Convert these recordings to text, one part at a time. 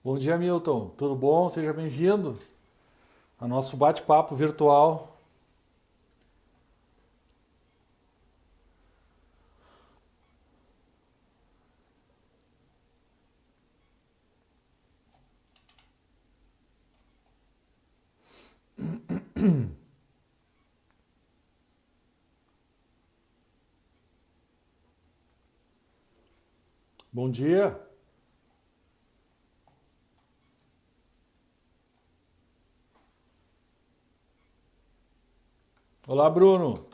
Bom dia, Milton. Tudo bom? Seja bem-vindo ao nosso bate-papo virtual. Bom dia. Olá, Bruno.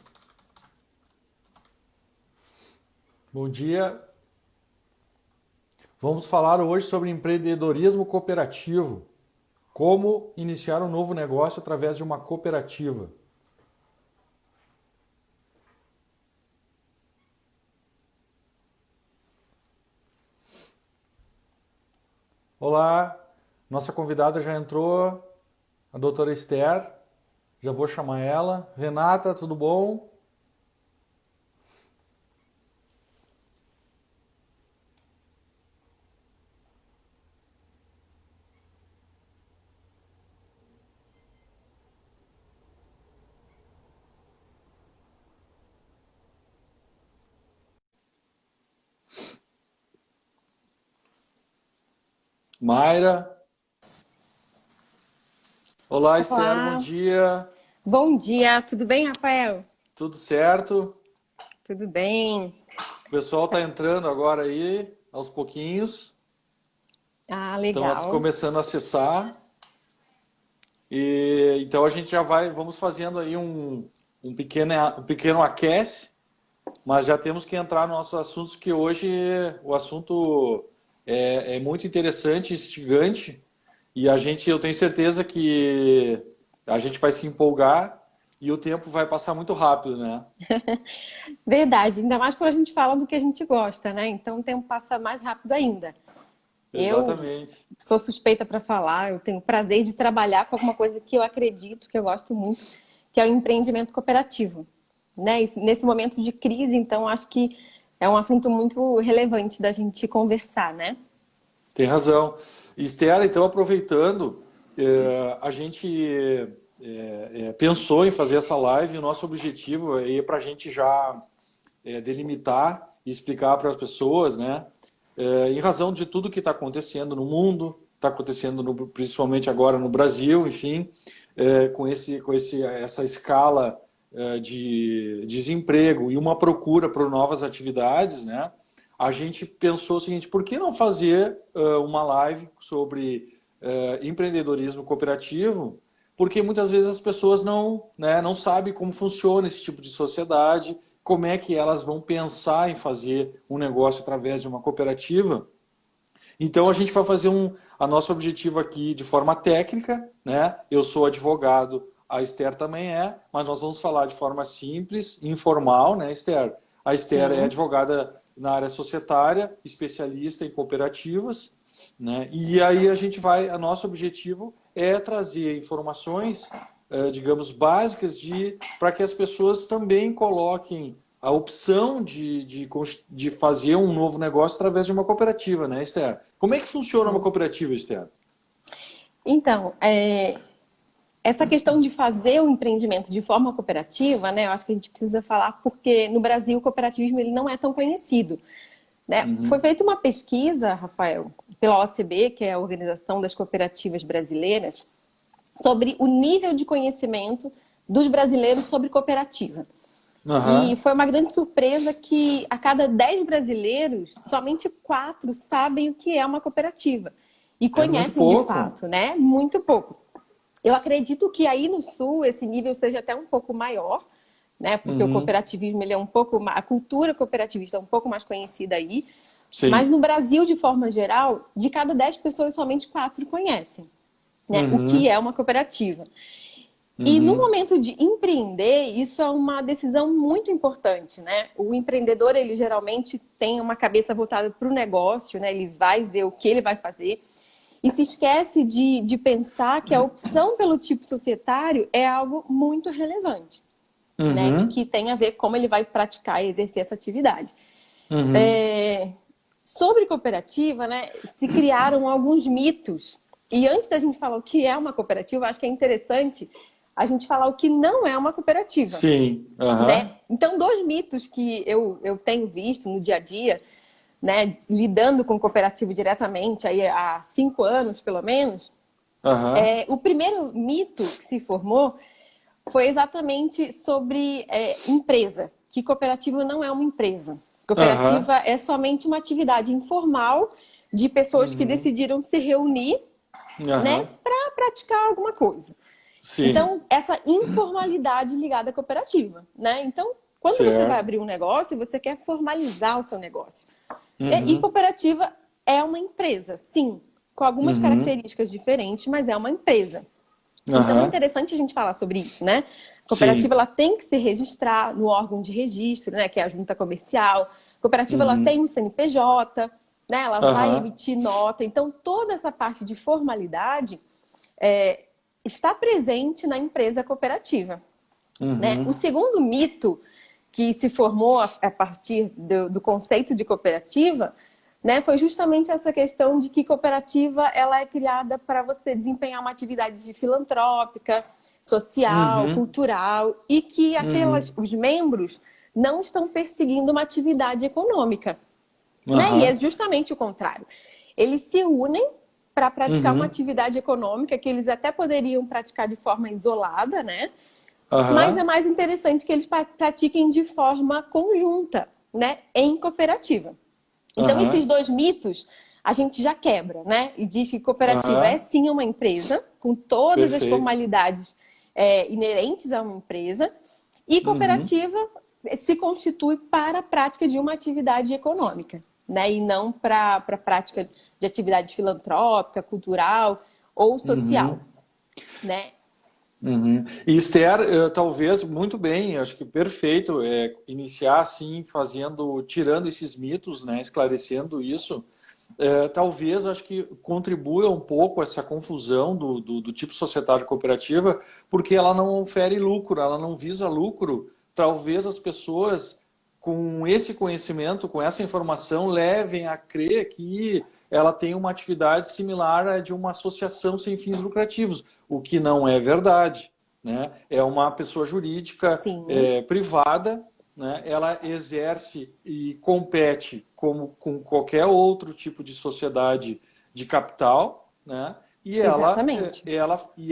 Bom dia. Vamos falar hoje sobre empreendedorismo cooperativo. Como iniciar um novo negócio através de uma cooperativa. Olá, nossa convidada já entrou, a doutora Esther. Já vou chamar ela. Renata, tudo bom? Mayra. Olá, Esther, bom Olá, dia. bom dia, tudo bem, Rafael? Tudo certo? Tudo bem? O pessoal está entrando agora aí, aos pouquinhos. Ah, Estão legal. começando a acessar. E então a gente já vai, vamos fazendo aí um pequeno aquece, mas já temos que entrar nos nossos assuntos, que hoje o assunto é muito interessante, instigante, e eu tenho certeza que a gente vai se empolgar e o tempo vai passar muito rápido, né? Verdade, ainda mais quando a gente fala do que a gente gosta, né? Então o tempo passa mais rápido ainda. Eu Exatamente. sou suspeita para falar, eu tenho o prazer de trabalhar com alguma coisa que eu acredito, que eu gosto muito, que é o empreendimento cooperativo, né? E nesse momento de crise, então acho que é um assunto muito relevante da gente conversar, né? Tem razão. Estela, então, aproveitando, a gente pensou em fazer essa live. O nosso objetivo é para a gente já delimitar e explicar para as pessoas, né, em razão de tudo que está acontecendo no mundo, está acontecendo principalmente agora no Brasil, enfim, essa escala de desemprego e uma procura por novas atividades, né? A gente pensou o seguinte: por que não fazer uma live sobre empreendedorismo cooperativo? Porque muitas vezes as pessoas não sabem como funciona esse tipo de sociedade, como é que elas vão pensar em fazer um negócio através de uma cooperativa. Então a gente vai fazer a nosso objetivo aqui de forma técnica, né? Eu sou advogado, a Esther também é, mas nós vamos falar de forma simples, informal, né, Esther? A Esther é Sim. advogada na área societária, especialista em cooperativas, né? E aí a nosso objetivo é trazer informações, digamos, básicas para que as pessoas também coloquem a opção de fazer um novo negócio através de uma cooperativa, né, Esther? Como é que funciona uma Sim. cooperativa, Esther? Então, essa questão de fazer o empreendimento de forma cooperativa, né? Eu acho que a gente precisa falar porque no Brasil o cooperativismo ele não é tão conhecido, né? Foi Uhum. feita uma pesquisa, Rafael, pela OCB, que é a Organização das Cooperativas Brasileiras, sobre o nível de conhecimento dos brasileiros sobre cooperativa. E Aham. foi uma grande surpresa que a cada 10 brasileiros, somente 4 sabem o que é uma cooperativa. E É muito conhecem de pouco. fato, né? Muito pouco. Eu acredito que aí no Sul esse nível seja até um pouco maior, né? Porque o Uhum. cooperativismo ele é um pouco a cultura cooperativista é um pouco mais conhecida aí, mas Sim. no Brasil de forma geral, de cada 10 pessoas somente 4 conhecem, né? O que Uhum. é uma cooperativa. E no Uhum. momento de empreender, isso é uma decisão muito importante, né? O empreendedor, ele geralmente tem uma cabeça voltada para o negócio, né? Ele vai ver o que ele vai fazer e se esquece de pensar que a opção pelo tipo societário é algo muito relevante, né? Uhum. Que tem a ver como ele vai praticar e exercer essa atividade. Uhum. Sobre cooperativa, né, se criaram alguns mitos. E antes da gente falar o que é uma cooperativa, acho que é interessante a gente falar o que não é uma cooperativa, Sim. né? Aham. Então, dois mitos que eu tenho visto no dia a dia, né, lidando com cooperativa diretamente aí há 5 anos, pelo menos, Aham. o primeiro mito que se formou foi exatamente sobre empresa, que cooperativa não é uma empresa. Aham. Cooperativa é somente uma atividade informal de pessoas que Uhum. decidiram se reunir, né, Aham. para praticar alguma coisa. Sim. Então, essa informalidade ligada à cooperativa, né? Então, quando você vai Certo. abrir um negócio, você quer formalizar o seu negócio. E Uhum. cooperativa é uma empresa, sim, com algumas Uhum. características diferentes, mas é uma empresa. Então é Aham. interessante a gente falar sobre isso, né? A cooperativa Sim. ela tem que se registrar no órgão de registro, né, que é a junta comercial. A cooperativa ela tem Uhum. um CNPJ, né? Ela vai Aham. emitir nota. Então toda essa parte de formalidade é, está presente na empresa cooperativa, né? O Uhum. segundo mito que se formou a partir do conceito de cooperativa, né, foi justamente essa questão de que cooperativa ela é criada para você desempenhar uma atividade de filantrópica, social, Uhum. cultural e que Uhum. os membros não estão perseguindo uma atividade econômica, né? E é Aham. justamente o contrário. Eles se unem para praticar uma Uhum. atividade econômica que eles até poderiam praticar de forma isolada, né? Mas é Aham. mais interessante que eles pratiquem de forma conjunta, né? Em cooperativa. Então, esses Aham. dois mitos a gente já quebra, né? E diz que cooperativa é Aham. sim uma empresa, com todas as Perfeito. formalidades inerentes a uma empresa, e Uhum. cooperativa se constitui para a prática de uma atividade econômica, né? E não para a prática de atividade filantrópica, cultural ou social, Uhum. né? Uhum. E Esther, talvez muito bem, acho que perfeito iniciar assim, fazendo, tirando esses mitos, né, esclarecendo isso. Talvez acho que contribua um pouco essa confusão do tipo societário cooperativa, porque ela não ofere lucro, ela não visa lucro. Talvez as pessoas com esse conhecimento, com essa informação, levem a crer que ela tem uma atividade similar à de uma associação sem fins lucrativos, o que não é verdade, né? É uma pessoa jurídica Sim, privada, né? Ela exerce e compete como com qualquer outro tipo de sociedade de capital, né? E exatamente.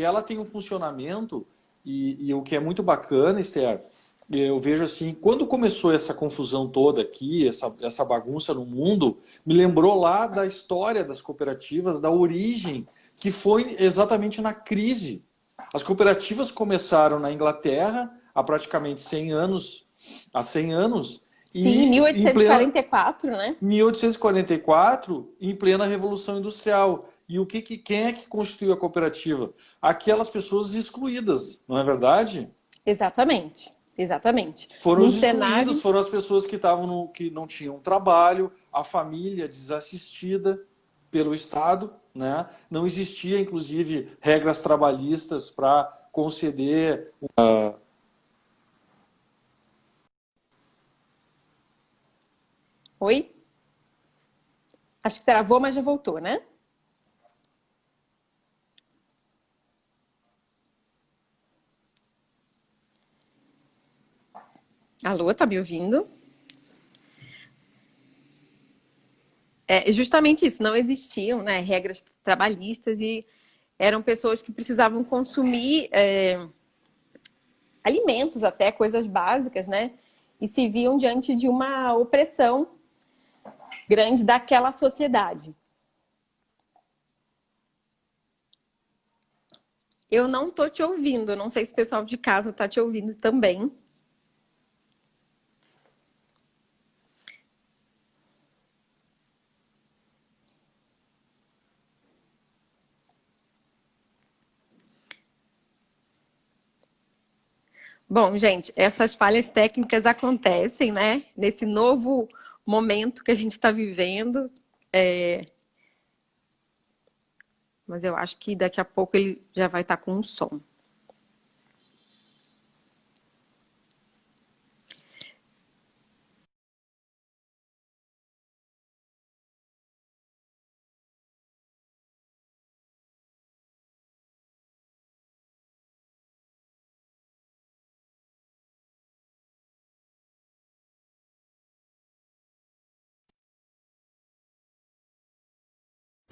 ela tem um funcionamento e o que é muito bacana, Esther, eu vejo assim, quando começou essa confusão toda aqui, essa bagunça no mundo, me lembrou lá da história das cooperativas, da origem, que foi exatamente na crise. As cooperativas começaram na Inglaterra há praticamente 100 anos, há 100 anos, Sim, e em plena 1844, né? 1844, em plena Revolução Industrial. E quem é que constituiu a cooperativa? Aquelas pessoas excluídas, não é verdade? Exatamente, exatamente. Foram Num os excluídos, cenário, foram as pessoas que estavam que não tinham trabalho, a família desassistida pelo Estado, né? Não existia, inclusive, regras trabalhistas para conceder. oi? Acho que travou, mas já voltou, né? Alô, tá me ouvindo? É justamente isso, não existiam, né, regras trabalhistas e eram pessoas que precisavam consumir alimentos, até coisas básicas, né? E se viam diante de uma opressão grande daquela sociedade. Eu não tô te ouvindo, eu não sei se o pessoal de casa tá te ouvindo também. Bom, gente, essas falhas técnicas acontecem, né? Nesse novo momento que a gente está vivendo. Mas eu acho que daqui a pouco ele já vai estar com um som.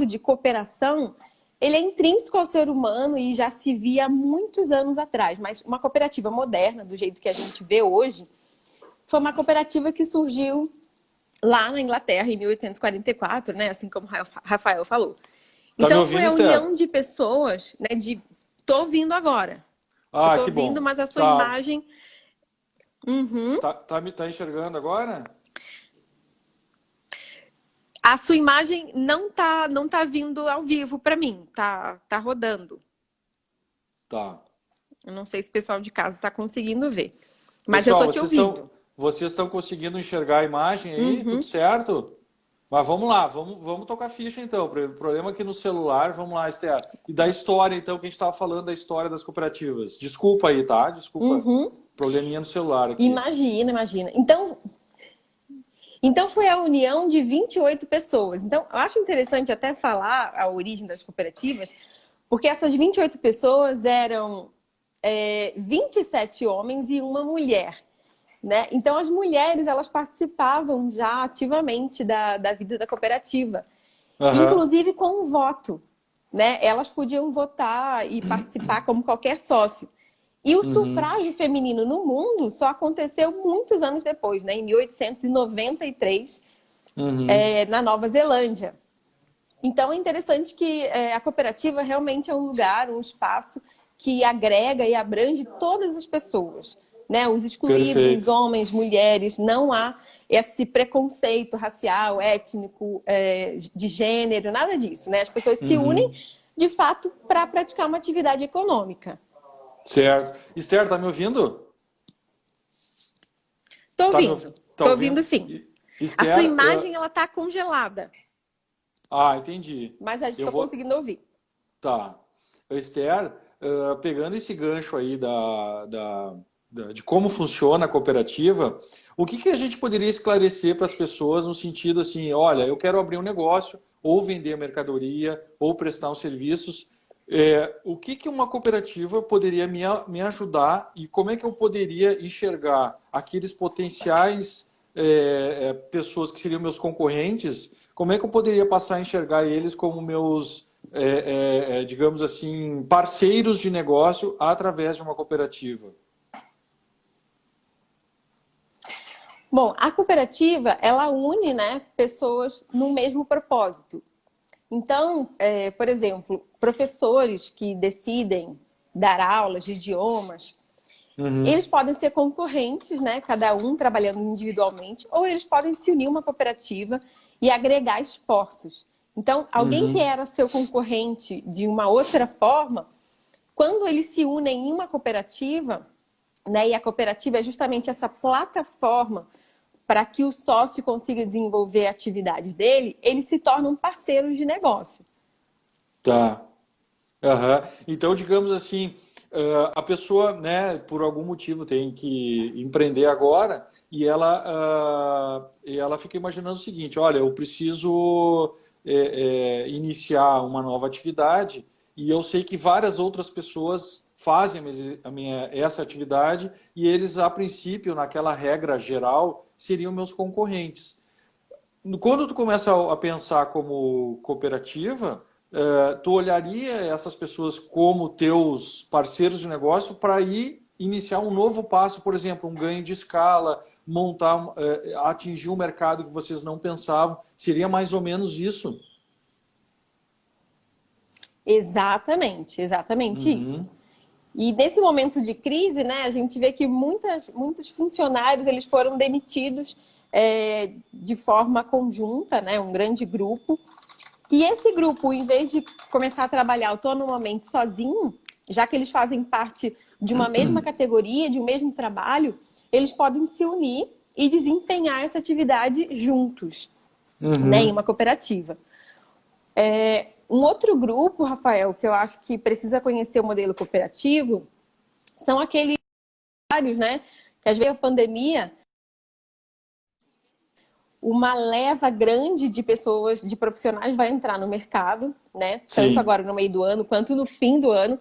de cooperação, ele é intrínseco ao ser humano e já se via há muitos anos atrás. Mas uma cooperativa moderna, do jeito que a gente vê hoje, foi uma cooperativa que surgiu lá na Inglaterra, em 1844, né? Assim como o Rafael falou. Tá me Então, ouvindo, foi a Esther? união de pessoas, né? Tô ouvindo agora. Eu Ah, tô que ouvindo, bom. mas a sua Tá, imagem... Uhum. tá enxergando agora? A sua imagem não tá vindo ao vivo para mim, tá rodando. Tá. Eu não sei se o pessoal de casa está conseguindo ver, mas eu Pessoal, tô te ouvindo. vocês estão conseguindo enxergar a imagem aí? Tudo Uhum. certo? Mas vamos lá, vamos tocar ficha então. O problema aqui no celular, vamos lá, Esther. E da história, então, que a gente estava falando da história das cooperativas. Desculpa aí, tá? Desculpa. Uhum. Probleminha no celular aqui. Imagina. Então foi a união de 28 pessoas. Então, eu acho interessante até falar a origem das cooperativas, porque essas 28 pessoas eram 27 homens e uma mulher. Né? Então, as mulheres elas participavam já ativamente da vida da cooperativa, Aham. inclusive com o voto. Né? Elas podiam votar e participar como qualquer sócio. E o Uhum. sufrágio feminino no mundo só aconteceu muitos anos depois, né? Em 1893, Uhum. na Nova Zelândia. Então, é interessante que a cooperativa realmente é um lugar, um espaço que agrega e abrange todas as pessoas, né? Os excluídos, Perfeito. homens, mulheres, não há esse preconceito racial, étnico, de gênero, nada disso, né? As pessoas se unem, Uhum. de fato, para praticar uma atividade econômica. Certo. Esther, tá me ouvindo? Tô Tá ouvindo, tô ouvindo ouvindo? sim. A sua Esther, imagem, ela tá congelada, entendi. mas a gente Eu tô vou. conseguindo ouvir. Tá. Esther, pegando esse gancho aí de como funciona a cooperativa, o que que a gente poderia esclarecer para as pessoas no sentido assim, olha, eu quero abrir um negócio, ou vender mercadoria, ou prestar uns serviços. O que que uma cooperativa poderia me ajudar e como é que eu poderia enxergar aqueles potenciais pessoas que seriam meus concorrentes, como é que eu poderia passar a enxergar eles como meus digamos assim, parceiros de negócio através de uma cooperativa? Bom, a cooperativa, ela une, né, pessoas no mesmo propósito. Então, por exemplo, professores que decidem dar aulas de idiomas, Uhum, eles podem ser concorrentes, né, cada um trabalhando individualmente, ou eles podem se unir a uma cooperativa e agregar esforços. Então, alguém que uhum, era seu concorrente de uma outra forma, quando eles se unem em uma cooperativa, né, e a cooperativa é justamente essa plataforma para que o sócio consiga desenvolver a atividade dele, eles se tornam parceiros de negócio. tá. Aham. Então, digamos assim, a pessoa, né, por algum motivo tem que empreender agora e ela fica imaginando o seguinte: olha, eu preciso iniciar uma nova atividade e eu sei que várias outras pessoas fazem essa atividade e eles, a princípio, naquela regra geral, seriam meus concorrentes. Quando tu começa a pensar como cooperativa, tu olharia essas pessoas como teus parceiros de negócio para ir iniciar um novo passo, por exemplo, um ganho de escala, montar, atingir um mercado que vocês não pensavam. Seria mais ou menos isso? Exatamente isso. Uhum. E nesse momento de crise, né, a gente vê que muitos funcionários eles foram demitidos de forma conjunta, né, um grande grupo. E esse grupo, em vez de começar a trabalhar autonomamente sozinho, já que eles fazem parte de uma mesma categoria, de um mesmo trabalho, eles podem se unir e desempenhar essa atividade juntos, né, em Uhum. uma cooperativa. Um outro grupo, Rafael, que eu acho que precisa conhecer o modelo cooperativo, são aqueles, né, que às vezes a pandemia, uma leva grande de pessoas, de profissionais vai entrar no mercado, né, tanto Sim. agora no meio do ano quanto no fim do ano,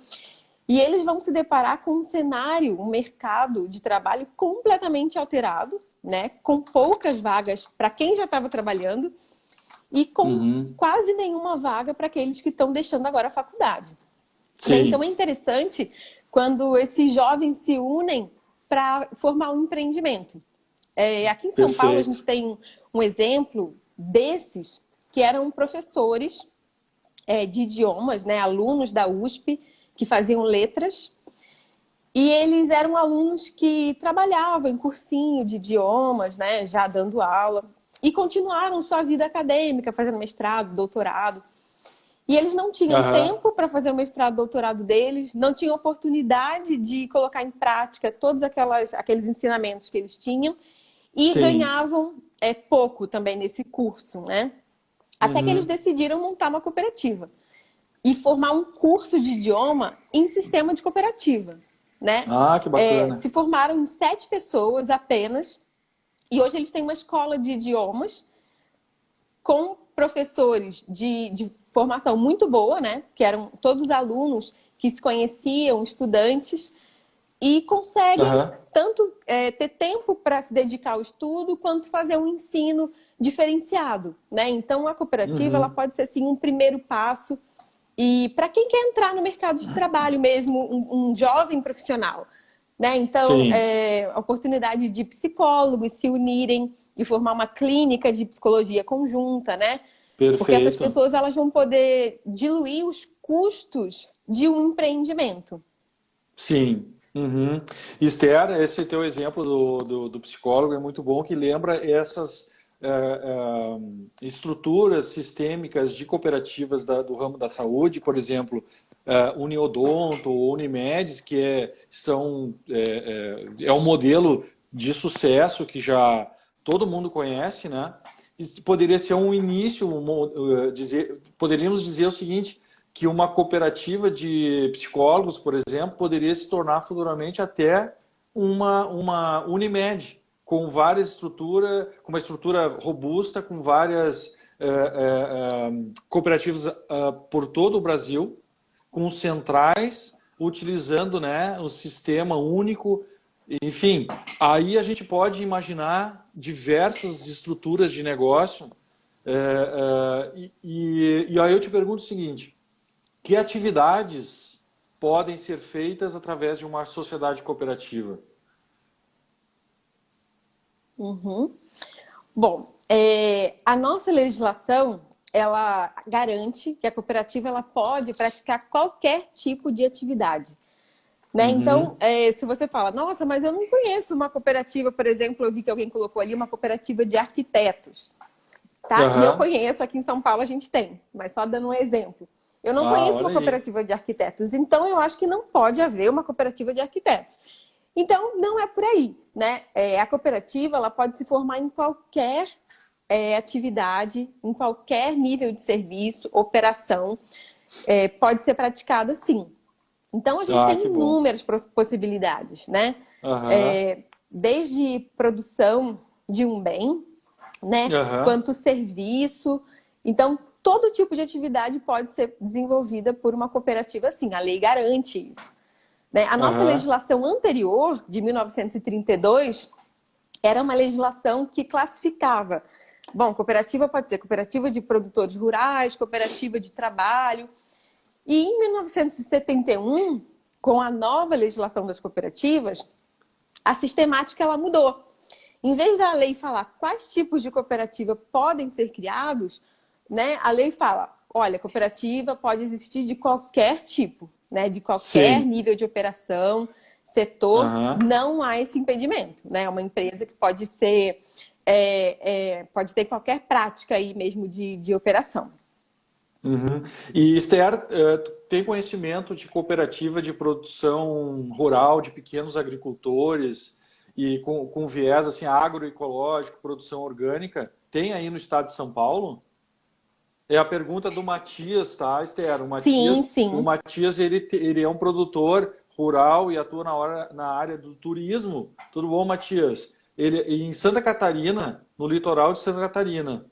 e eles vão se deparar com um cenário, um mercado de trabalho completamente alterado, né, com poucas vagas para quem já estava trabalhando e com Uhum. quase nenhuma vaga para aqueles que estão deixando agora a faculdade. Né? Sim. Então é interessante quando esses jovens se unem para formar um empreendimento. Aqui em São Paulo a Perfeito. gente tem um exemplo desses que eram professores de idiomas, né, alunos da USP que faziam letras. E eles eram alunos que trabalhavam em cursinho de idiomas, né, já dando aula, e continuaram sua vida acadêmica, fazendo mestrado, doutorado. E eles não tinham Aham. tempo para fazer o mestrado, doutorado deles, não tinham oportunidade de colocar em prática todos aqueles ensinamentos que eles tinham e Sim. ganhavam pouco também nesse curso, né? Até que eles Uhum. decidiram montar uma cooperativa e formar um curso de idioma em sistema de cooperativa, né? Ah, que bacana. Se formaram em 7 pessoas apenas e hoje eles têm uma escola de idiomas com professores de formação muito boa, né? Que eram todos alunos que se conheciam, estudantes, e conseguem Aham. tanto ter tempo para se dedicar ao estudo, quanto fazer um ensino diferenciado, né? Então, a cooperativa ela Uhum. pode ser, assim, um primeiro passo. E para quem quer entrar no mercado de trabalho mesmo, um jovem profissional, né? Então, Sim. a oportunidade de psicólogos se unirem e formar uma clínica de psicologia conjunta, né? Porque essas Perfeito. pessoas elas vão poder diluir os custos de um empreendimento. Sim. Uhum. Esther, esse teu exemplo do psicólogo é muito bom, que lembra essas estruturas sistêmicas de cooperativas do ramo da saúde, por exemplo, Uniodonto ou Unimed, que é um modelo de sucesso que já todo mundo conhece, né? Isso poderia ser um início, poderíamos dizer o seguinte, que uma cooperativa de psicólogos, por exemplo, poderia se tornar futuramente até uma Unimed, com várias estruturas, com uma estrutura robusta, com várias cooperativas por todo o Brasil, com centrais, utilizando, né, um sistema único. Enfim, aí a gente pode imaginar diversas estruturas de negócio. E aí eu te pergunto o seguinte: que atividades podem ser feitas através de uma sociedade cooperativa? Uhum. Bom, a nossa legislação ela garante que a cooperativa ela pode praticar qualquer tipo de atividade. Né? Então, Uhum. se você fala, nossa, mas eu não conheço uma cooperativa, por exemplo, eu vi que alguém colocou ali uma cooperativa de arquitetos, tá? E eu Aham. conheço, aqui em São Paulo a gente tem, mas só dando um exemplo. Eu não Ah, conheço olha uma aí. cooperativa de arquitetos, então eu acho que não pode haver uma cooperativa de arquitetos. Então, não é por aí, né? A cooperativa, ela pode se formar em qualquer atividade, em qualquer nível de serviço, operação, pode ser praticada sim. Então, a gente Ah, tem que bom. inúmeras possibilidades, né? Aham. Desde produção de um bem, né? Aham. Quanto serviço. Então, todo tipo de atividade pode ser desenvolvida por uma cooperativa, sim. A lei garante isso. Né? A nossa Aham. legislação anterior, de 1932, era uma legislação que classificava. Bom, cooperativa pode ser cooperativa de produtores rurais, cooperativa de trabalho. E em 1971, com a nova legislação das cooperativas, a sistemática ela mudou. Em vez da lei falar quais tipos de cooperativa podem ser criados, né, a lei fala, olha, cooperativa pode existir de qualquer tipo, né, de qualquer Sim. nível de operação, setor, Aham. não há esse impedimento. Né? É uma empresa que pode ser, pode ter qualquer prática aí mesmo de operação. Uhum. E Esther, tu tem conhecimento de cooperativa de produção rural, de pequenos agricultores e com viés assim agroecológico, produção orgânica? Tem aí no estado de São Paulo? É a pergunta do Matias, tá, Esther? Sim, O sim. Matias ele é um produtor rural e atua na área do turismo. Tudo bom, Matias? Ele em Santa Catarina, no litoral de Santa Catarina.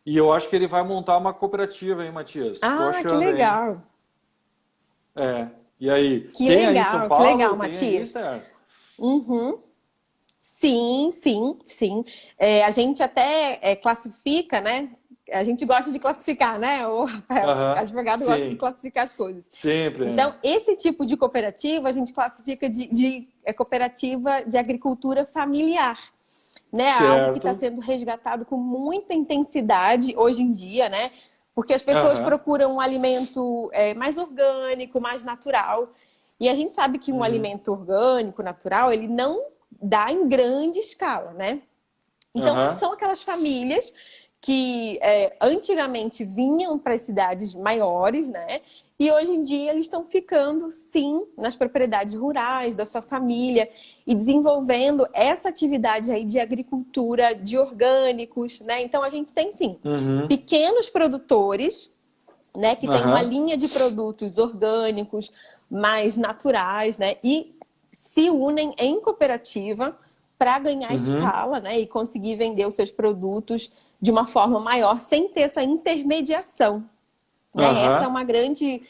E eu acho que ele vai montar uma cooperativa, hein, Matias? Tô Ah, que achando, hein? legal. É. E aí, tem aí em São Que legal, Paulo? Tem aí, Matias. Esther? Uhum. Sim, sim, sim. A gente até classifica, né? A gente gosta de classificar, né? O Aham, advogado gosta de sim, classificar as coisas. sempre. Então, esse tipo de cooperativa a gente classifica de cooperativa de agricultura familiar, né? Algo que está Certo. sendo resgatado com muita intensidade hoje em dia, né? Porque as pessoas Aham. procuram um alimento mais orgânico, mais natural. E a gente sabe que um Uhum. alimento orgânico, natural, ele não dá em grande escala, né? Então, Aham. são aquelas famílias que antigamente vinham para as cidades maiores, né? E hoje em dia eles estão ficando, sim, nas propriedades rurais da sua família e desenvolvendo essa atividade aí de agricultura de orgânicos, né? Então a gente tem, sim, Uhum. pequenos produtores, né, que tem uma Aham. linha de produtos orgânicos, mais naturais, né, e se unem em cooperativa para ganhar Uhum. escala, né, e conseguir vender os seus produtos de uma forma maior, sem ter essa intermediação, né? Essa é Aham. uma grande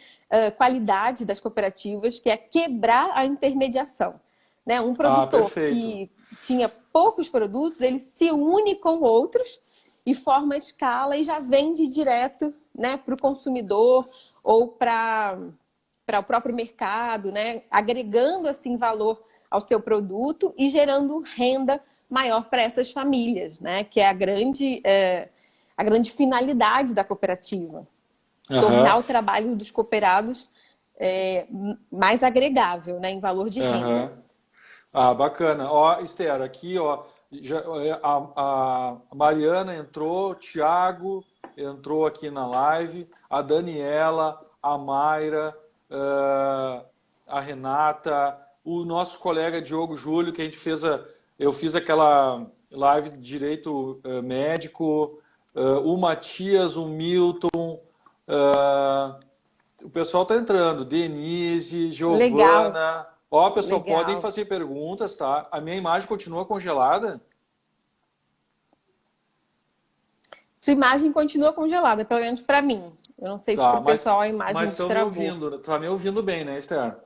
qualidade das cooperativas, que é quebrar a intermediação. Né? Um Ah, produtor perfeito. que tinha poucos produtos, ele se une com outros e forma escala e já vende direto, né, para o consumidor ou para o próprio mercado, né, agregando assim valor ao seu produto e gerando renda maior para essas famílias, né, que é a grande finalidade da cooperativa, tornar Aham. o trabalho dos cooperados é, mais agregável, né, em valor de renda. Aham. Ah, bacana. Ó, Esther, aqui, ó, a Mariana entrou, o Thiago entrou aqui na live, a Daniela, a Mayra, a Renata, o nosso colega Diogo Júlio, que a gente fez eu fiz aquela live de direito médico, o Matias, o Milton, o pessoal está entrando. Denise, Legal, Giovana. Ó, pessoal, podem legal. fazer perguntas, tá? A minha imagem continua congelada? Sua imagem continua congelada, pelo menos para mim. Eu não sei se para Tá, o pessoal a imagem mas estão me destravou. ouvindo. Tá me ouvindo bem, né, Esther?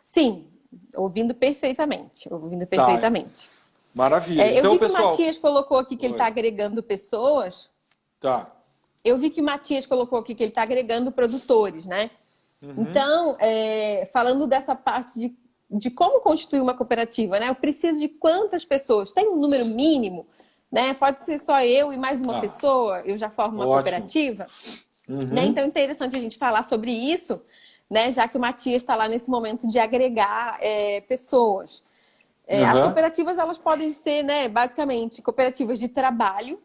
Sim, ouvindo perfeitamente, ouvindo Tá, perfeitamente. maravilha. Eu Então, vi que o pessoal. Matias colocou aqui que ele está Oi. agregando pessoas. Tá. Eu vi que o Matias colocou aqui que ele está agregando produtores, né? Uhum. Então, falando dessa parte de como constituir uma cooperativa, né? Eu preciso de quantas pessoas? Tem um número mínimo, né? Pode ser só eu e mais uma Ah, pessoa, eu já formo uma ótimo. cooperativa, né? Então, Uhum. é interessante a gente falar sobre isso, né? Já que o Matias está lá nesse momento de agregar pessoas. As Uhum. cooperativas, elas podem ser, né, basicamente, cooperativas de trabalho,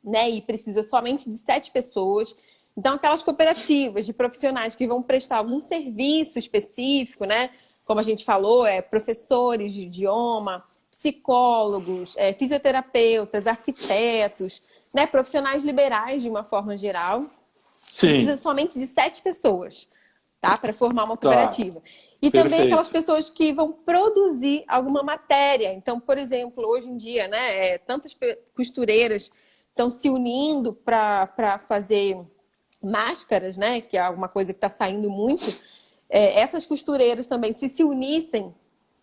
né? E precisa somente de 7 pessoas. Então, aquelas cooperativas de profissionais que vão prestar algum serviço específico, né? Como a gente falou, professores de idioma, psicólogos, fisioterapeutas, arquitetos, né? Profissionais liberais de uma forma geral. Precisa Sim. somente de 7 pessoas, tá? Para formar uma Tá. cooperativa. E também aquelas Perfeito. pessoas que vão produzir alguma matéria. Então, por exemplo, hoje em dia, né, tantas costureiras estão se unindo para fazer máscaras, né, que é alguma coisa que está saindo muito. Essas costureiras também, se unissem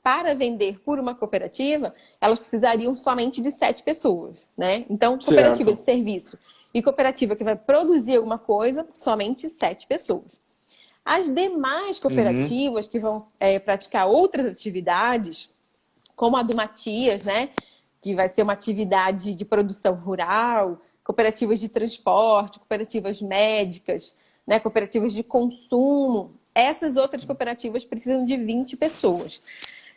para vender por uma cooperativa, elas precisariam somente de 7 pessoas, né? Então, cooperativa de Certo. serviço e cooperativa que vai produzir alguma coisa, somente 7 pessoas. As demais Uhum. cooperativas que vão praticar outras atividades, como a do Matias, né? Que vai ser uma atividade de produção rural, cooperativas de transporte, cooperativas médicas, né? Cooperativas de consumo. Essas outras cooperativas precisam de 20 pessoas.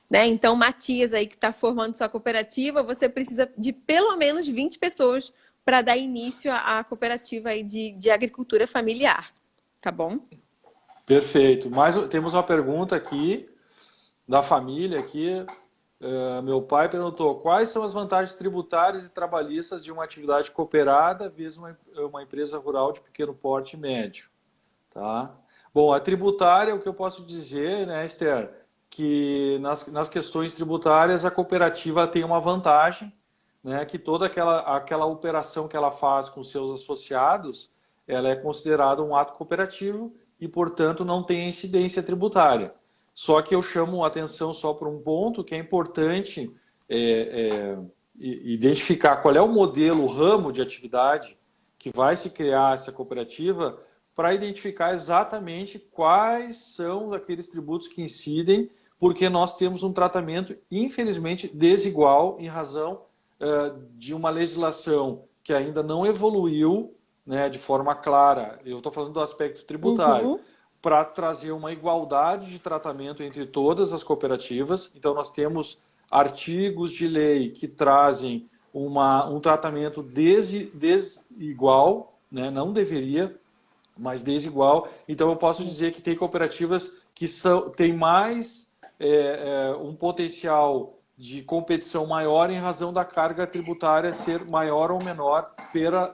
Né? Então, Matias aí que está formando sua cooperativa, você precisa de pelo menos 20 pessoas para dar início à cooperativa aí de agricultura familiar. Tá bom? Perfeito. Temos uma pergunta aqui da família aqui. Meu pai perguntou quais são as vantagens tributárias e trabalhistas de uma atividade cooperada vis uma empresa rural de pequeno porte e médio, tá? Bom, a tributária, o que eu posso dizer, né, Esther, que nas questões tributárias a cooperativa tem uma vantagem, né, que toda aquela operação que ela faz com seus associados, ela é considerada um ato cooperativo e, portanto, não tem incidência tributária. Só que eu chamo a atenção só por um ponto que é importante identificar qual é o modelo, o ramo de atividade que vai se criar essa cooperativa, para identificar exatamente quais são aqueles tributos que incidem, porque nós temos um tratamento, infelizmente, desigual em razão de uma legislação que ainda não evoluiu, né, de forma clara. Eu estou falando do aspecto tributário, para trazer uma igualdade de tratamento entre todas as cooperativas. Então, nós temos artigos de lei que trazem um tratamento desigual, né? Não deveria, mas desigual. Então, eu posso dizer que tem cooperativas que têm mais um potencial de competição maior em razão da carga tributária ser maior ou menor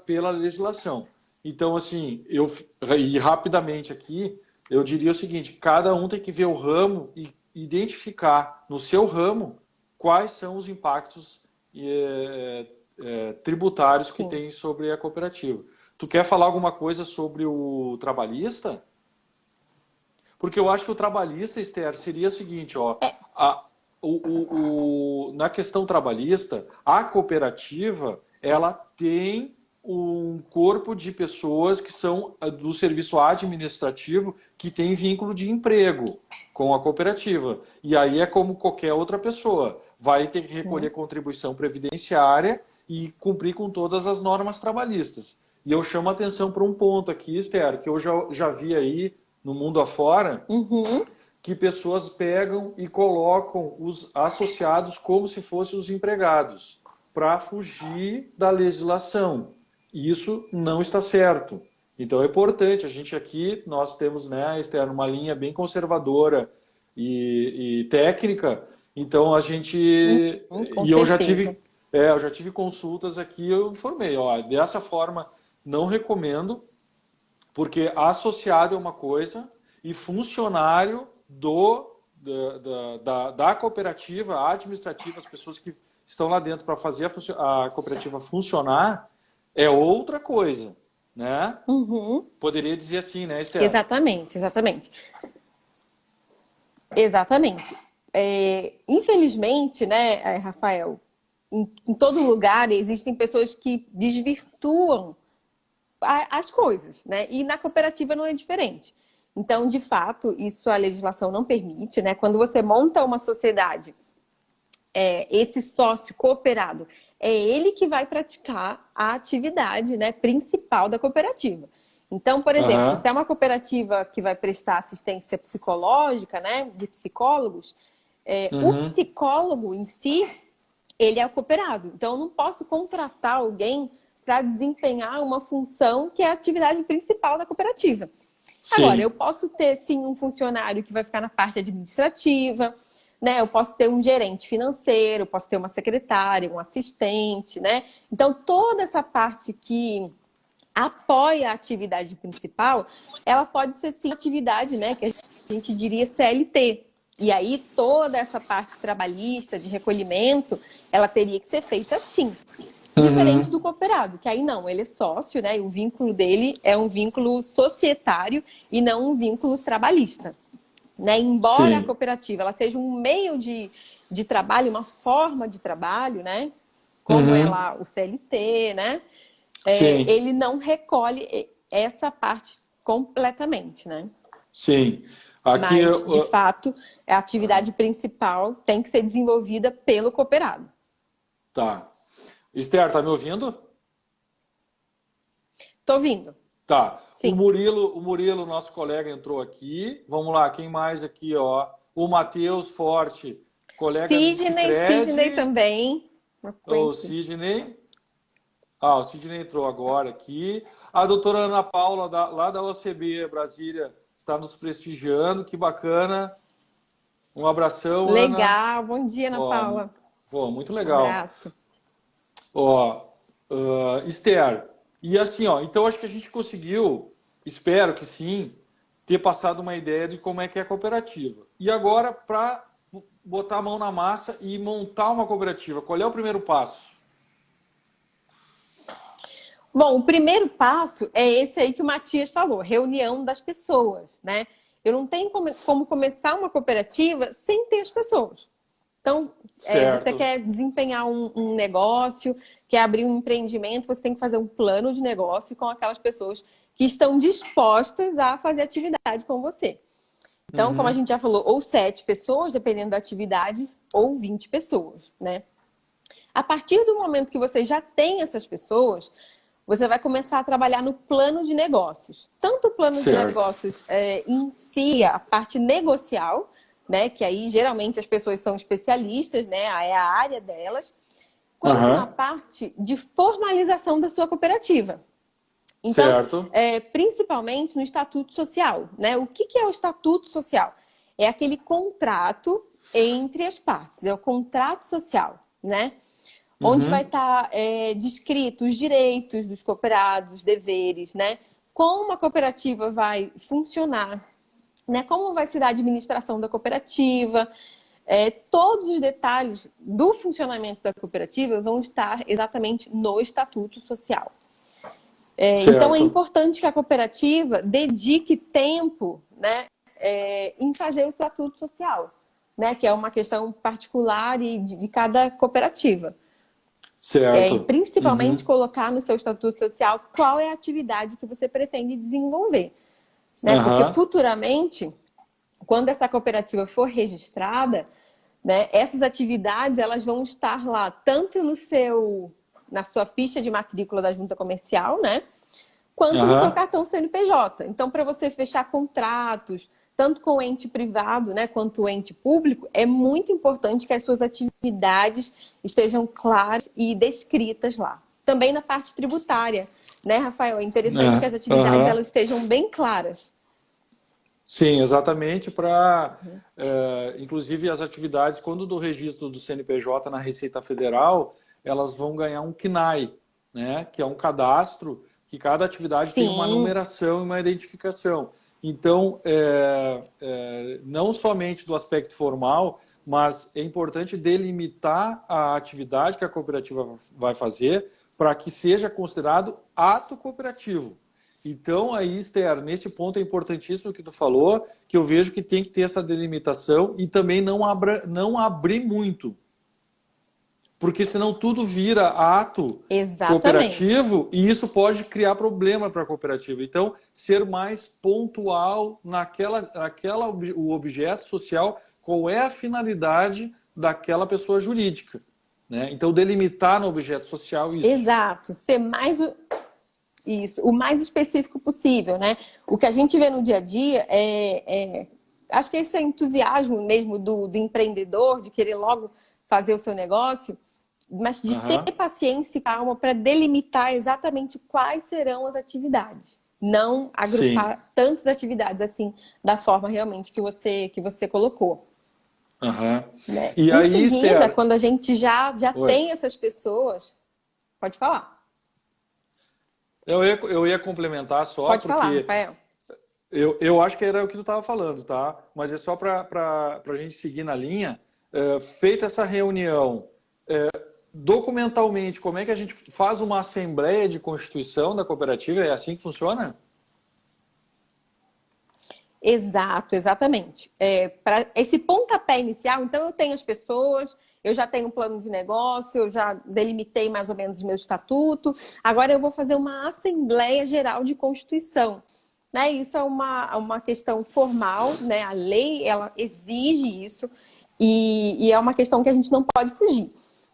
pela legislação. Então, assim, e rapidamente aqui, eu diria o seguinte: cada um tem que ver o ramo e identificar no seu ramo quais são os impactos tributários que tem sobre a cooperativa. Tu quer falar alguma coisa sobre o trabalhista? Porque eu acho que o trabalhista, Esther, seria o seguinte, ó, na questão trabalhista, a cooperativa, ela tem um corpo de pessoas que são do serviço administrativo que tem vínculo de emprego com a cooperativa. E aí é como qualquer outra pessoa. Vai ter que recolher contribuição previdenciária e cumprir com todas as normas trabalhistas. E eu chamo a atenção para um ponto aqui, Esther, que eu já vi aí no mundo afora, que pessoas pegam e colocam os associados como se fossem os empregados, para fugir da legislação. E isso não está certo. Então é importante, a gente aqui, nós temos, né, Esther, uma linha bem conservadora e técnica, então a gente... e eu já tive consultas aqui, eu informei, ó, dessa forma não recomendo, porque associado é uma coisa e funcionário da cooperativa administrativa, as pessoas que estão lá dentro para fazer a cooperativa funcionar, é outra coisa, né? Poderia dizer assim, né, Esther? Exatamente. Infelizmente, né, Rafael, em todo lugar existem pessoas que desvirtuam as coisas, né? E na cooperativa não é diferente. Então, de fato, isso a legislação não permite, né? Quando você monta uma sociedade, esse sócio cooperado, é ele que vai praticar a atividade, né, principal da cooperativa. Então, por exemplo, se é uma cooperativa que vai prestar assistência psicológica, né, de psicólogos, o psicólogo em si, ele é o cooperado. Então, eu não posso contratar alguém para desempenhar uma função que é a atividade principal da cooperativa. Sim. Agora, eu posso ter, sim, um funcionário que vai ficar na parte administrativa, né? Eu posso ter um gerente financeiro, eu posso ter uma secretária, um assistente, né? Então, toda essa parte que apoia a atividade principal, ela pode ser, sim, atividade, né, que a gente diria CLT. E aí, toda essa parte trabalhista, de recolhimento, ela teria que ser feita assim. Diferente do cooperado, que aí não, ele é sócio, né? E o vínculo dele é um vínculo societário e não um vínculo trabalhista, né? Embora a cooperativa ela seja um meio de trabalho, uma forma de trabalho, né? Como é lá o CLT, né? Ele não recolhe essa parte completamente, né? Sim. Aqui mas, de fato, a atividade principal tem que ser desenvolvida pelo cooperado. Tá. Esther, tá me ouvindo? Tô ouvindo. Tá. Sim. O Murilo, nosso colega, entrou aqui. Vamos lá, quem mais aqui, ó? O Matheus Forte, colega Sidney também. O Sidney. O Sidney entrou agora aqui. A doutora Ana Paula, lá da OCB Brasília, está nos prestigiando. Que bacana. Um abração, legal. Ana. Bom dia, Ana Paula. Muito legal. Um abraço. Esther, e assim, então acho que a gente conseguiu, espero que sim, ter passado uma ideia de como é que é a cooperativa. E agora, para botar a mão na massa e montar uma cooperativa, qual é o primeiro passo? Bom, o primeiro passo é esse aí que o Matias falou, reunião das pessoas, né? Eu não tenho como começar uma cooperativa sem ter as pessoas. Então, você certo. quer desempenhar um negócio, quer abrir um empreendimento, você tem que fazer um plano de negócio com aquelas pessoas que estão dispostas a fazer atividade com você. Então, como a Uhum. gente já falou, ou 7 pessoas, dependendo da atividade, ou 20 pessoas, né? A partir do momento que você já tem essas pessoas, você vai começar a trabalhar no plano de negócios. Tanto o plano de Certo. negócios em si, a parte negocial, né? Que aí geralmente as pessoas são especialistas, né? É a área delas, quanto na Aham. parte de formalização da sua cooperativa. Então, Certo. principalmente no estatuto social, né? O que é o estatuto social? É aquele contrato entre as partes, é o contrato social, né? Onde vai Uhum. estar descrito os direitos dos cooperados, os deveres, né? Como a cooperativa vai funcionar, né? Como vai ser a administração da cooperativa. Todos os detalhes do funcionamento da cooperativa vão estar exatamente no estatuto social. Então, é Certo. importante que a cooperativa dedique tempo, né, em fazer o estatuto social, né, que é uma questão particular e de cada cooperativa. E Certo. principalmente Uhum. colocar no seu estatuto social qual é a atividade que você pretende desenvolver, né? Porque Aham. futuramente, quando essa cooperativa for registrada, né, essas atividades elas vão estar lá tanto na sua ficha de matrícula da junta comercial, né, quanto no seu Aham. cartão CNPJ. Então, para você fechar contratos, tanto com o ente privado, né, quanto o ente público, é muito importante que as suas atividades estejam claras e descritas lá. Também na parte tributária, né, Rafael? É interessante que as atividades Aham. elas estejam bem claras. Sim, exatamente para, inclusive as atividades, quando do registro do CNPJ na Receita Federal, elas vão ganhar um CNAE, né? Que é um cadastro que cada atividade tem uma Sim, numeração e uma identificação. Então, não somente do aspecto formal, mas é importante delimitar a atividade que a cooperativa vai fazer para que seja considerado ato cooperativo. Então, aí, Esther, nesse ponto é importantíssimo o que tu falou, que eu vejo que tem que ter essa delimitação e também não abrir muito, porque senão tudo vira ato exatamente. cooperativo e isso pode criar problema para a cooperativa. Então, ser mais pontual o objeto social, qual é a finalidade daquela pessoa jurídica, né? Então, delimitar no objeto social isso. Exato. Ser mais isso, o mais específico possível, né? O que a gente vê no dia a dia acho que esse é entusiasmo mesmo do empreendedor, de querer logo fazer o seu negócio, mas de ter Aham. paciência e calma para delimitar exatamente quais serão as atividades. Não Sim. agrupar tantas atividades assim, da forma realmente que você colocou. Aham. Né? E Em aí, seguida, Esther, quando a gente já oi. tem essas pessoas, pode falar. Eu ia complementar só, Pode falar, porque Rafael. eu acho que era o que tu estava falando, tá? Mas é só para a gente seguir na linha. Feita essa reunião, documentalmente, como é que a gente faz uma assembleia de constituição da cooperativa? É assim que funciona? Exato, exatamente. Para esse pontapé inicial, então eu tenho as pessoas, eu já tenho um plano de negócio, eu já delimitei mais ou menos o meu estatuto, agora eu vou fazer uma Assembleia Geral de Constituição. Né? Isso é uma questão formal, né? A lei ela exige isso e é uma questão que a gente não pode fugir.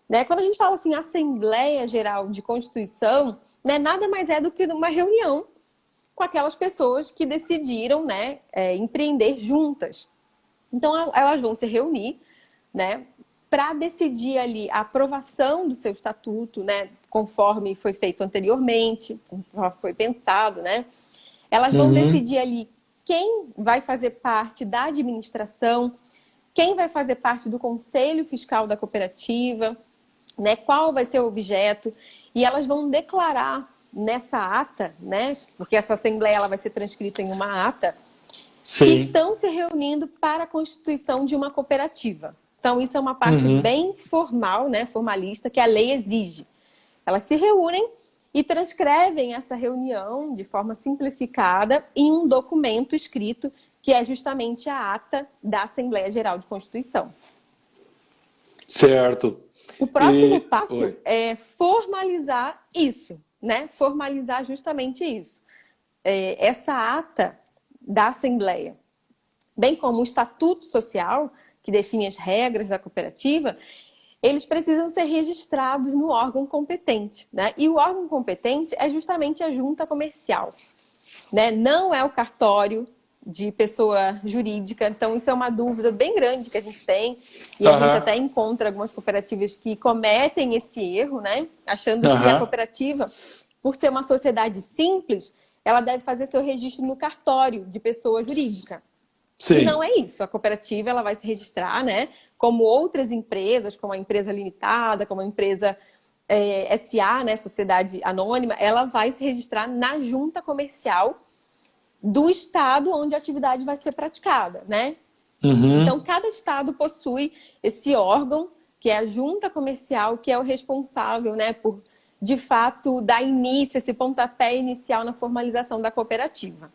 Né? Quando a gente fala assim, Assembleia Geral de Constituição, né, nada mais é do que uma reunião com aquelas pessoas que decidiram, né, empreender juntas. Então, elas vão se reunir, né, para decidir ali a aprovação do seu estatuto, né, conforme foi feito anteriormente, conforme foi pensado, né. Elas vão Uhum. decidir ali quem vai fazer parte da administração, quem vai fazer parte do conselho fiscal da cooperativa, né, qual vai ser o objeto, e elas vão declarar nessa ata, né, porque essa assembleia ela vai ser transcrita em uma ata, que Sim. estão se reunindo para a constituição de uma cooperativa. Então, isso é uma parte Uhum. bem formal, né, formalista, que a lei exige. Elas se reúnem e transcrevem essa reunião de forma simplificada em um documento escrito, que é justamente a ata da Assembleia Geral de Constituição. Certo. O próximo E... passo Oi. é formalizar isso, né? Formalizar justamente isso. Essa ata da Assembleia, bem como o Estatuto Social, que define as regras da cooperativa, eles precisam ser registrados no órgão competente, né? E o órgão competente é justamente a junta comercial, né? Não é o cartório de pessoa jurídica. Então, isso é uma dúvida bem grande que a gente tem. E a gente Aham, até encontra algumas cooperativas que cometem esse erro, né? Achando que a aham, cooperativa, por ser uma sociedade simples, ela deve fazer seu registro no cartório de pessoa jurídica. E não sim. é isso. A cooperativa ela vai se registrar, né? Como outras empresas, como a empresa limitada, como a empresa SA, né? Sociedade Anônima, ela vai se registrar na junta comercial do estado onde a atividade vai ser praticada, né? Então, Uhum. cada estado possui esse órgão, que é a junta comercial, que é o responsável, né, por, de fato, dar início, esse pontapé inicial na formalização da cooperativa.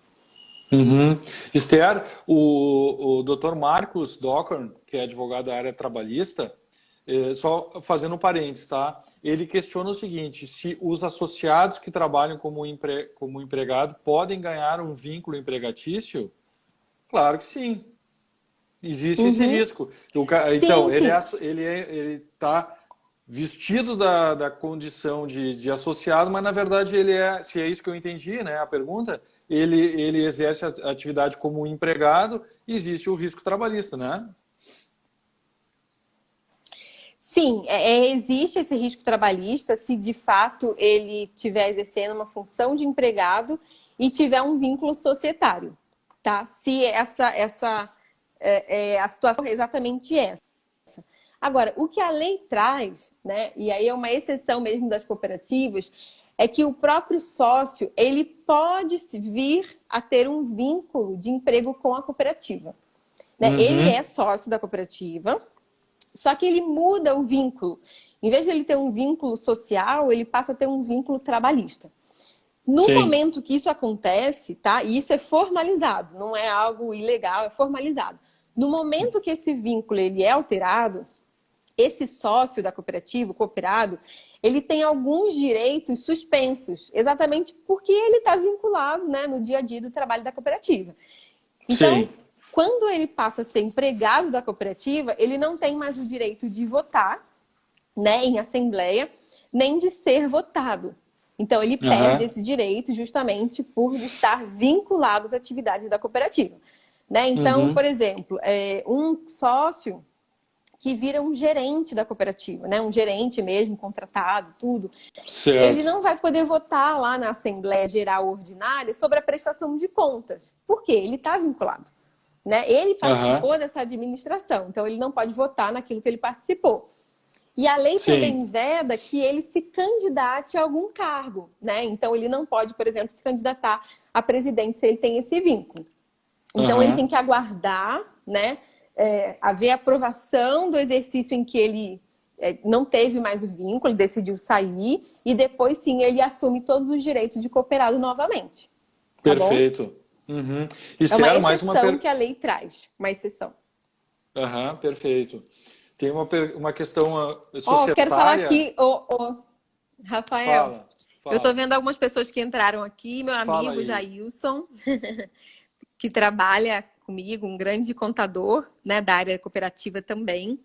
Uhum. Esther, o Dr. Marcos Dockorn, que é advogado da área trabalhista, só fazendo um parênteses, tá? Ele questiona o seguinte: se os associados que trabalham como empregado podem ganhar um vínculo empregatício? Claro que sim. Existe esse Uhum. risco. Sim, Então, sim. ele está vestido da condição de associado, mas na verdade ele é, se é isso que eu entendi, né, a pergunta, ele exerce a atividade como um empregado e existe o risco trabalhista, né? Sim, existe esse risco trabalhista se de fato ele estiver exercendo uma função de empregado e tiver um vínculo societário, tá? Se a situação é exatamente essa. Agora, o que a lei traz, né, e aí é uma exceção mesmo das cooperativas, é que o próprio sócio ele pode vir a ter um vínculo de emprego com a cooperativa, né? Ele Uhum. é sócio da cooperativa, só que ele muda o vínculo. Em vez de ele ter um vínculo social, ele passa a ter um vínculo trabalhista. No Sim, momento que isso acontece, tá? E isso é formalizado, não é algo ilegal, é formalizado. No momento que esse vínculo ele é alterado, esse sócio da cooperativa, o cooperado, ele tem alguns direitos suspensos, exatamente porque ele está vinculado, né, no dia a dia do trabalho da cooperativa. Então, sim. quando ele passa a ser empregado da cooperativa, ele não tem mais o direito de votar, né, em assembleia, nem de ser votado. Então, ele perde Aham. esse direito justamente por estar vinculado às atividades da cooperativa. Né? Então, por Uhum. exemplo, um sócio que vira um gerente da cooperativa, né? Um gerente mesmo, contratado, tudo. Ele Certo. não vai poder votar lá na Assembleia Geral Ordinária sobre a prestação de contas. Por quê? Ele está vinculado. Né? Ele Aham. participou dessa administração, então ele não pode votar naquilo que ele participou. E a lei também Sim. veda que ele se candidate a algum cargo, né? Então ele não pode, por exemplo, se candidatar a presidente se ele tem esse vínculo. Então ele tem Aham. que aguardar, né? Haver aprovação do exercício em que ele não teve mais o vínculo, ele decidiu sair, e depois sim ele assume todos os direitos de cooperado novamente. Tá bom? Perfeito. Uhum. É uma Esther, mais uma exceção per... que a lei traz, uma exceção. Aham, perfeito. Tem uma questão Ó, quero falar societária. aqui, Rafael, Fala, eu tô fala, vendo algumas pessoas que entraram aqui, meu fala amigo aí. Jailson, que trabalha comigo, um grande contador, né, da área cooperativa também.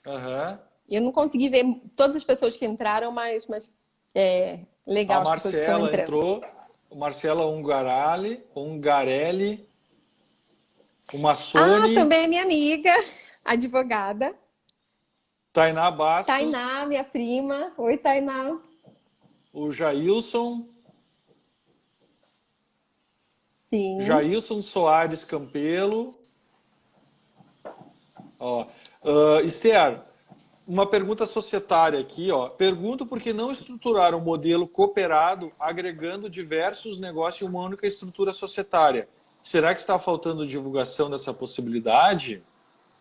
Aham. Eu não consegui ver todas as pessoas que entraram, mas A legal as pessoas que estão Marcela entrando. entrou, Marcela Ungarelli, o Ah, Massoni, também é minha amiga, advogada. Tainá Bastos, Tainá, minha prima. Oi, Tainá. o Jailson, Sim. Jailson Soares Campelo. Ó. Esther, uma pergunta societária aqui, ó. Pergunto por que não estruturar um modelo cooperado agregando diversos negócios em uma única estrutura societária? Será que está faltando divulgação dessa possibilidade?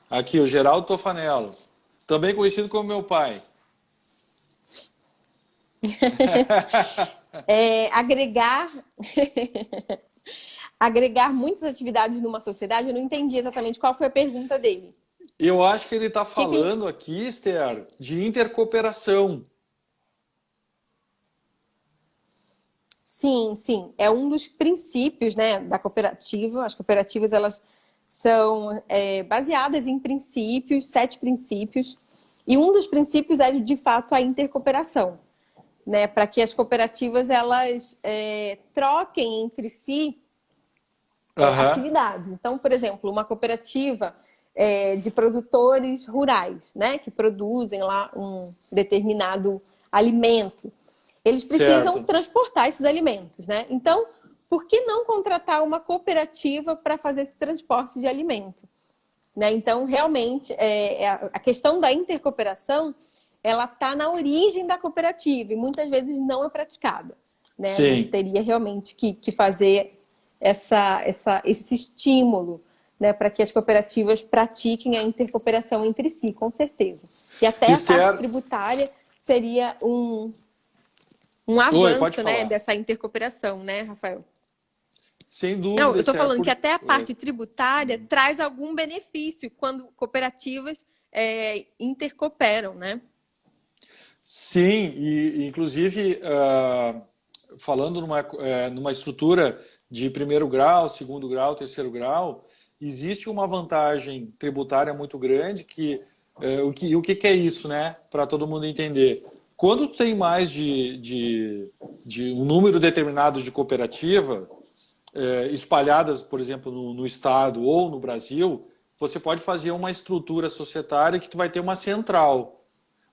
Aqui, o Geraldo Tofanello, também conhecido como meu pai. Agregar agregar muitas atividades numa sociedade, eu não entendi exatamente qual foi a pergunta dele. Eu acho que ele está Que... falando aqui, Esther, de intercooperação. Sim, sim. É um dos princípios, né, da cooperativa. As cooperativas, elas são baseadas em princípios, 7 princípios. E um dos princípios é, de fato, a intercooperação, né? Para que as cooperativas, elas troquem entre si Aham, atividades. Então, por exemplo, uma cooperativa de produtores rurais, né, que produzem lá um determinado alimento, eles precisam certo. transportar esses alimentos, né? Então, por que não contratar uma cooperativa para fazer esse transporte de alimento? Né? Então, realmente, a questão da intercooperação, ela está na origem da cooperativa e muitas vezes não é praticada. Né? A gente Sim. teria realmente que fazer esse estímulo, né, para que as cooperativas pratiquem a intercooperação entre si, com certeza. E até a parte Esther, tributária seria um oi, pode avanço, né, falar. dessa intercooperação, né, Rafael? Sem Não, dúvida, eu estou Esther. falando que até a Oi. parte tributária traz algum benefício quando cooperativas intercooperam, né? Sim, e inclusive, falando numa estrutura de primeiro grau, segundo grau, terceiro grau, existe uma vantagem tributária muito grande o que é isso, né? Para todo mundo entender. Quando tem mais de um número determinado de cooperativa, espalhadas, por exemplo, no estado ou no Brasil, você pode fazer uma estrutura societária que tu vai ter uma central,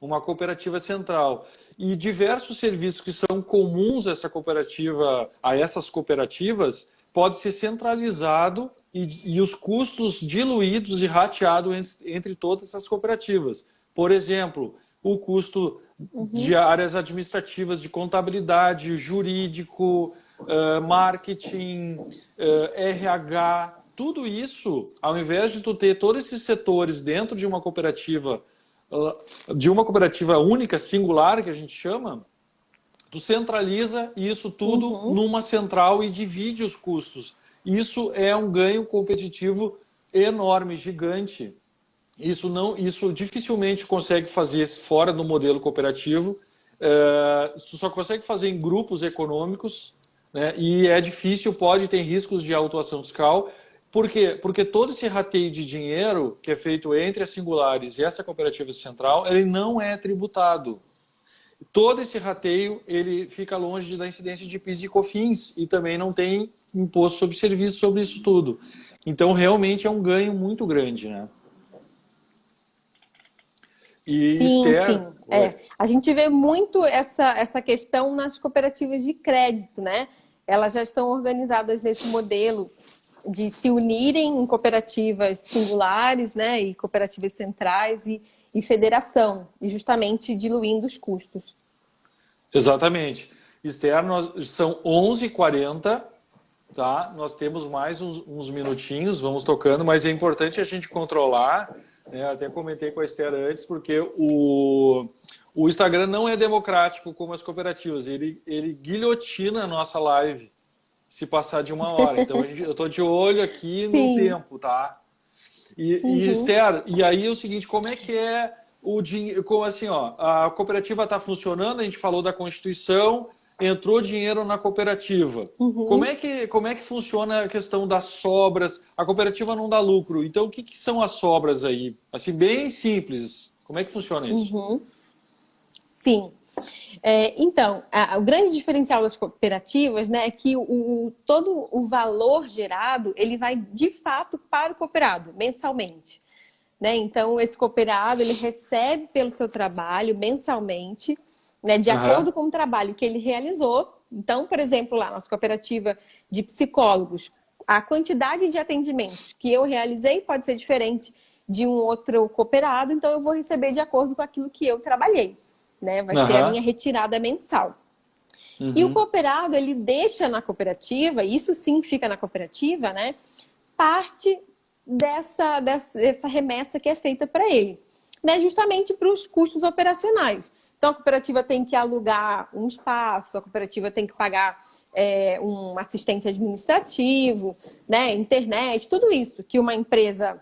uma cooperativa central. E diversos serviços que são comuns a essa cooperativa, a essas cooperativas, pode ser centralizado e os custos diluídos e rateados entre todas essas cooperativas. Por exemplo, o custo de Uhum, áreas administrativas, de contabilidade, jurídico, marketing, RH, tudo isso, ao invés de tu ter todos esses setores dentro de uma cooperativa única, singular, que a gente chama, tu centraliza isso tudo uhum. numa central e divide os custos. Isso é um ganho competitivo enorme, gigante. Isso dificilmente consegue fazer fora do modelo cooperativo. Tu só consegue fazer em grupos econômicos, né? E é difícil, pode ter riscos de autuação fiscal. Por quê? Porque todo esse rateio de dinheiro que é feito entre as singulares e essa cooperativa central, ele não é tributado. Todo esse rateio ele fica longe da incidência de PIS e COFINS e também não tem imposto sobre serviço sobre isso tudo. Então, realmente é um ganho muito grande, né? E Sim, Esther, sim. oi. A gente vê muito essa questão nas cooperativas de crédito, né? Elas já estão organizadas nesse modelo de se unirem em cooperativas singulares, né? E cooperativas centrais e federação, e justamente diluindo os custos. Exatamente. Esther, são 11h40, tá? Nós temos mais uns minutinhos, vamos tocando, mas é importante a gente controlar, né? Até comentei com a Esther antes, porque o Instagram não é democrático como as cooperativas, ele guilhotina a nossa live se passar de 1 hora. Então eu estou de olho aqui no Sim. tempo, tá? Uhum. Esther, e aí é o seguinte, como é que é o dinheiro, como assim, ó, a cooperativa está funcionando, a gente falou da Constituição, entrou dinheiro na cooperativa. Uhum. Como é que funciona a questão das sobras? A cooperativa não dá lucro, então o que são as sobras aí? Assim, bem simples, como é que funciona isso? Uhum. Sim. Então, o grande diferencial das cooperativas, né, é que todo o valor gerado, ele vai de fato para o cooperado, mensalmente. Né? Então, esse cooperado, ele recebe pelo seu trabalho mensalmente, né, de Aham, acordo com o trabalho que ele realizou. Então, por exemplo, lá, nossa cooperativa de psicólogos, a quantidade de atendimentos que eu realizei pode ser diferente de um outro cooperado, então eu vou receber de acordo com aquilo que eu trabalhei, né? Vai ser a aham, minha retirada mensal. E o uhum, cooperado, ele deixa na cooperativa, isso sim fica na cooperativa, né? Parte dessa remessa que é feita para ele, né? Justamente para os custos operacionais. Então, a cooperativa tem que alugar um espaço, a cooperativa tem que pagar um assistente administrativo, né? Internet, tudo isso que uma empresa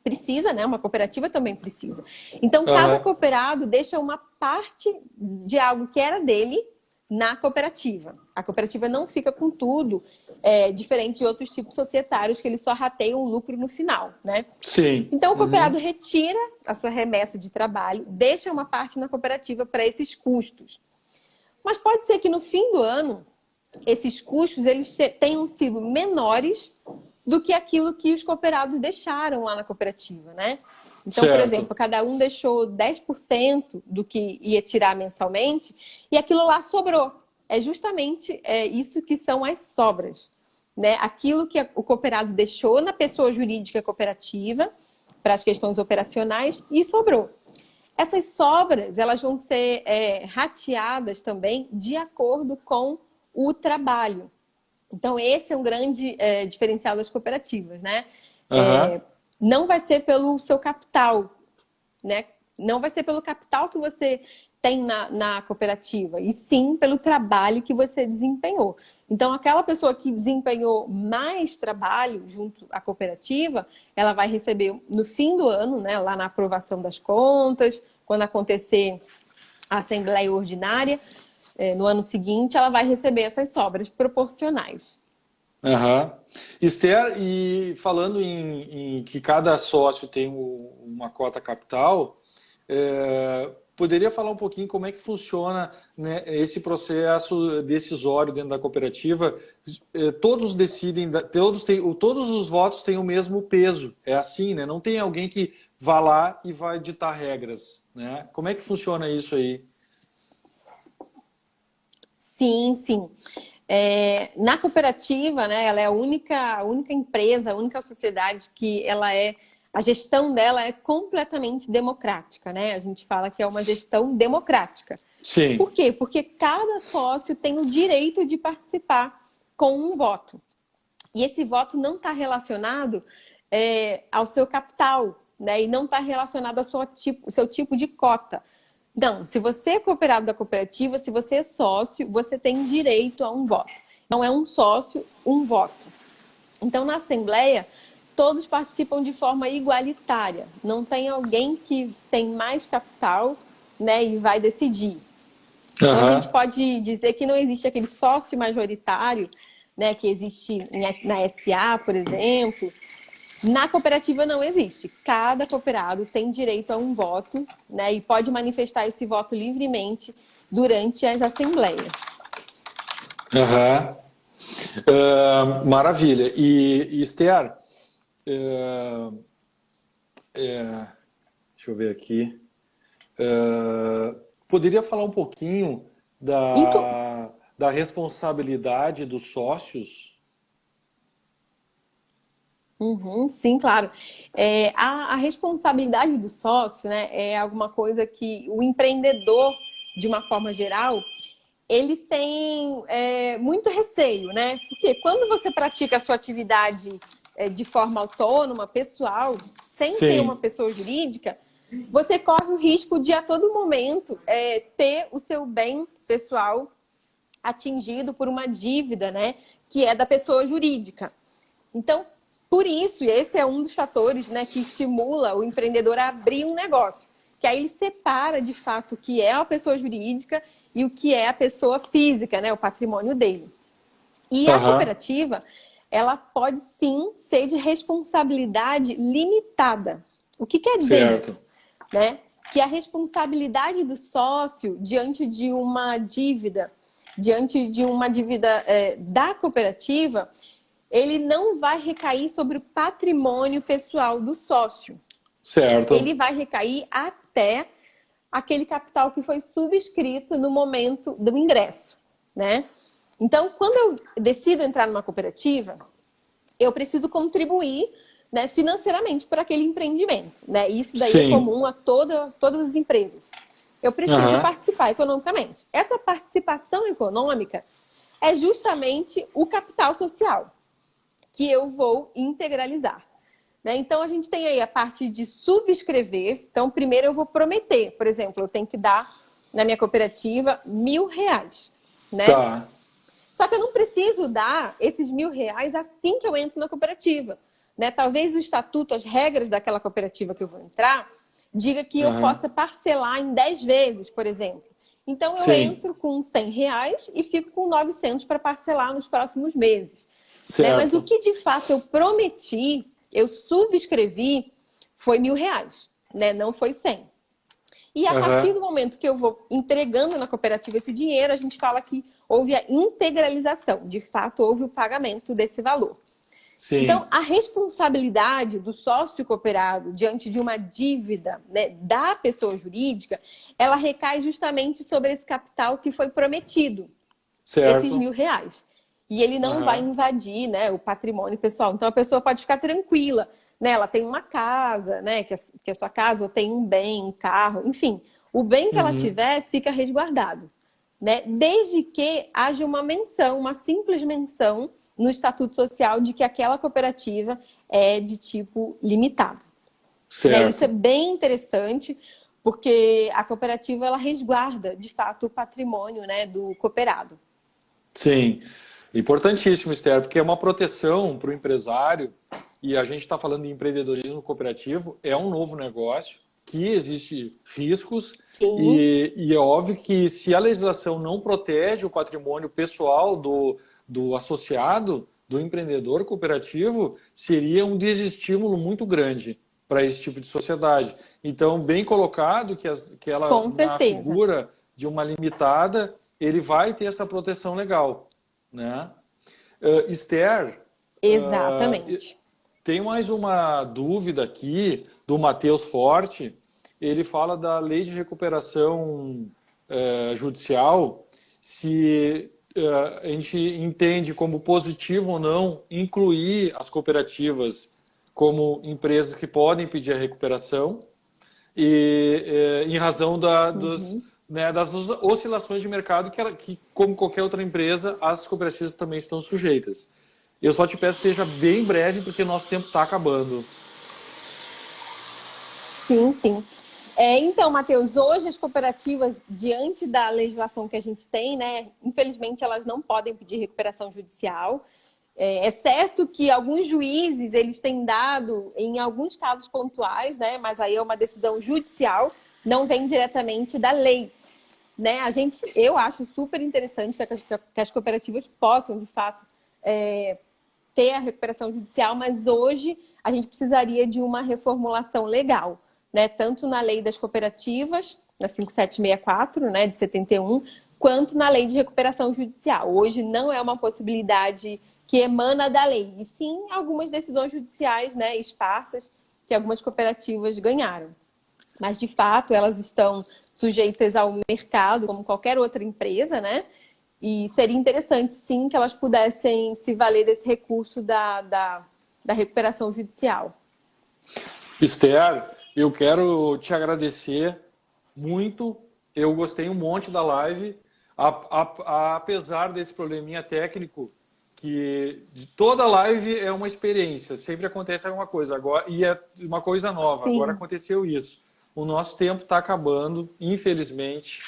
precisa, né? Uma cooperativa também precisa. Então, cada cooperado deixa uma parte de algo que era dele na cooperativa. A cooperativa não fica com tudo, diferente de outros tipos societários que eles só rateiam o lucro no final, né? Sim. Então, o cooperado retira a sua remessa de trabalho, deixa uma parte na cooperativa para esses custos. Mas pode ser que no fim do ano, esses custos eles tenham sido menores do que aquilo que os cooperados deixaram lá na cooperativa, né? Então, por exemplo, cada um deixou 10% do que ia tirar mensalmente e aquilo lá sobrou. É justamente isso que são as sobras, né? Aquilo que o cooperado deixou na pessoa jurídica cooperativa para as questões operacionais e sobrou. Essas sobras, elas vão ser rateadas também de acordo com o trabalho. Então, esse é um grande diferencial das cooperativas, né? Não vai ser pelo seu capital, né? Não vai ser pelo capital que você tem na cooperativa, e sim pelo trabalho que você desempenhou. Então, aquela pessoa que desempenhou mais trabalho junto à cooperativa, ela vai receber no fim do ano, né, lá na aprovação das contas, quando acontecer a assembleia ordinária, no ano seguinte, ela vai receber essas sobras proporcionais. Esther, e falando em que cada sócio tem uma cota capital, poderia falar um pouquinho como é que funciona, né, esse processo decisório dentro da cooperativa? Todos decidem, todos os votos têm o mesmo peso, é assim, né? Não tem alguém que vá lá e vai ditar regras, né? Como é que funciona isso aí? Sim, sim. Na cooperativa, né, ela é a única empresa, a única sociedade que a gestão dela é completamente democrática, né? A gente fala que é uma gestão democrática. Sim. Por quê? Porque cada sócio tem o direito de participar com um voto. E esse voto não está relacionado ao seu capital, né? E não está relacionado ao seu tipo de cota. Não, se você é cooperado da cooperativa, se você é sócio, você tem direito a um voto. Não é um sócio, um voto. Então, na Assembleia, todos participam de forma igualitária. Não tem alguém que tem mais capital, né, e vai decidir. Então, a gente pode dizer que não existe aquele sócio majoritário, né, que existe na SA, por exemplo. Na cooperativa não existe. Cada cooperado tem direito a um voto, né, e pode manifestar esse voto livremente durante as assembleias. Maravilha. E Esther, deixa eu ver aqui. Poderia falar um pouquinho da responsabilidade dos sócios? Sim, claro. A responsabilidade do sócio, né, é alguma coisa que o empreendedor, de uma forma geral, ele tem muito receio, né? Porque quando você pratica a sua atividade de forma autônoma, pessoal, sem ter uma pessoa jurídica, você corre o risco de a todo momento ter o seu bem pessoal atingido por uma dívida, né, que é da pessoa jurídica. Então, por isso, e esse é um dos fatores, né, que estimula o empreendedor a abrir um negócio, que aí ele separa de fato o que é a pessoa jurídica e o que é a pessoa física, né, o patrimônio dele. E a cooperativa, ela pode sim ser de responsabilidade limitada. O que quer dizer isso? Né? Que a responsabilidade do sócio diante de uma dívida da cooperativa, ele não vai recair sobre o patrimônio pessoal do sócio. Certo. Ele vai recair até aquele capital que foi subscrito no momento do ingresso, né? Então, quando eu decido entrar numa cooperativa, eu preciso contribuir, né, financeiramente para aquele empreendimento, né? Isso daí é comum a todas as empresas. Eu preciso participar economicamente. Essa participação econômica é justamente o capital social que eu vou integralizar, né? Então, a gente tem aí a parte de subscrever. Então, primeiro eu vou prometer, por exemplo, eu tenho que dar na minha cooperativa R$1.000, né? Só que eu não preciso dar esses R$1.000 assim que eu entro na cooperativa. né? Talvez o estatuto, as regras daquela cooperativa que eu vou entrar, diga que eu possa parcelar em 10 vezes, por exemplo. Então, eu Sim, entro com R$ 100 e fico com 900 para parcelar nos próximos meses. Né? Mas o certo. que de fato eu prometi, eu subscrevi, foi R$ 1.000, né? Não foi 100. E a partir Aham, do momento que eu vou entregando na cooperativa esse dinheiro, a gente fala que houve a integralização. De fato, houve o pagamento desse valor. Então, sim, a responsabilidade do sócio cooperado diante de uma dívida, né, da pessoa jurídica, ela recai justamente sobre esse capital que foi prometido, esses certo. R$ 1.000. E ele não vai Aham, invadir, né, o patrimônio pessoal. Então, a pessoa pode ficar tranquila. Né? Ela tem uma casa, né, que é sua casa, ou tem um bem, um carro, enfim. O bem que ela uhum, tiver fica resguardado. Né? Desde que haja uma menção, uma simples menção no Estatuto Social de que aquela cooperativa é de tipo limitado. Né? Isso é certo. bem interessante, porque a cooperativa ela resguarda, de fato, o patrimônio, né, do cooperado. Sim, importantíssimo, Esther, porque é uma proteção para o empresário, e a gente está falando de empreendedorismo cooperativo, é um novo negócio que existe riscos, Sim, e é óbvio que se a legislação não protege o patrimônio pessoal do associado, do empreendedor cooperativo, seria um desestímulo muito grande para esse tipo de sociedade. Então, bem colocado que ela, com na certeza. figura de uma limitada, ele vai ter essa proteção legal, né? Esther, uh, Exatamente. tem mais uma dúvida aqui do Matheus Forte. Ele fala da lei de recuperação judicial, se a gente entende como positivo ou não incluir as cooperativas como empresas que podem pedir a recuperação e em razão Uhum. das oscilações de mercado que, como qualquer outra empresa, as cooperativas também estão sujeitas. Eu só te peço que seja bem breve, porque nosso tempo está acabando. Sim, sim. Então, Matheus, hoje as cooperativas, diante da legislação que a gente tem, né, infelizmente elas não podem pedir recuperação judicial. É certo que alguns juízes eles têm dado, em alguns casos pontuais, né, mas aí é uma decisão judicial, não vem diretamente da lei. Né? Eu acho super interessante que as cooperativas possam, de fato, ter a recuperação judicial, mas hoje a gente precisaria de uma reformulação legal, né? Tanto na lei das cooperativas, na 5764, né, de 71, quanto na lei de recuperação judicial. Hoje não é uma possibilidade que emana da lei, e sim algumas decisões judiciais, né, esparsas, que algumas cooperativas ganharam. Mas, de fato, elas estão sujeitas ao mercado, como qualquer outra empresa, né? E seria interessante, sim, que elas pudessem se valer desse recurso da recuperação judicial. Esther, eu quero te agradecer muito. Eu gostei um monte da live, apesar desse probleminha técnico, que de toda live é uma experiência, sempre acontece alguma coisa, agora, e é uma coisa nova. Agora Sim, aconteceu isso. O nosso tempo está acabando, infelizmente.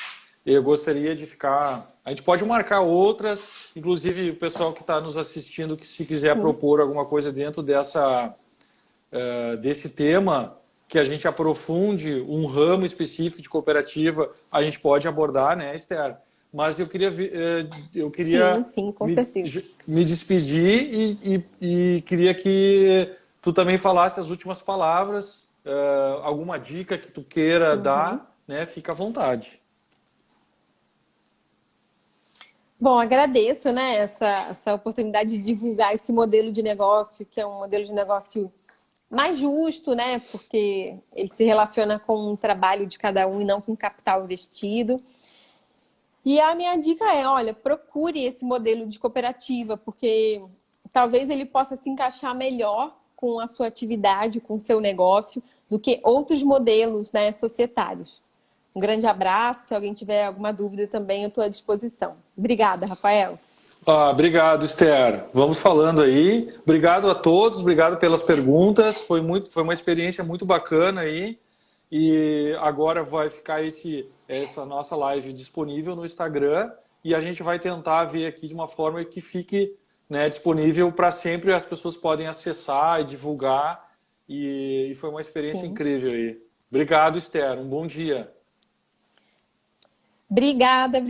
Eu gostaria de ficar. A gente pode marcar outras, inclusive o pessoal que está nos assistindo, que se quiser sim. propor alguma coisa dentro desse tema, que a gente aprofunde um ramo específico de cooperativa, a gente pode abordar, né, Esther? Mas eu Sim, queria sim, com me, certeza. me despedir e queria que tu também falasse as últimas palavras, alguma dica que tu queira Uhum. dar, né? Fica à vontade. Bom, agradeço, né, essa oportunidade de divulgar esse modelo de negócio, que é um modelo de negócio mais justo, né, porque ele se relaciona com o trabalho de cada um e não com o capital investido. E a minha dica é, olha, procure esse modelo de cooperativa, porque talvez ele possa se encaixar melhor com a sua atividade, com o seu negócio, do que outros modelos, né, societários. Um grande abraço. Se alguém tiver alguma dúvida também, eu estou à disposição. Obrigada, Rafael. Obrigado, Esther. Vamos falando aí. Obrigado a todos, obrigado pelas perguntas. Foi uma experiência muito bacana aí. E agora vai ficar essa nossa live disponível no Instagram e a gente vai tentar ver aqui de uma forma que fique, né, disponível para sempre, as pessoas podem acessar e divulgar, e foi uma experiência Sim. incrível aí. Obrigado, Esther. Um bom dia. Obrigada.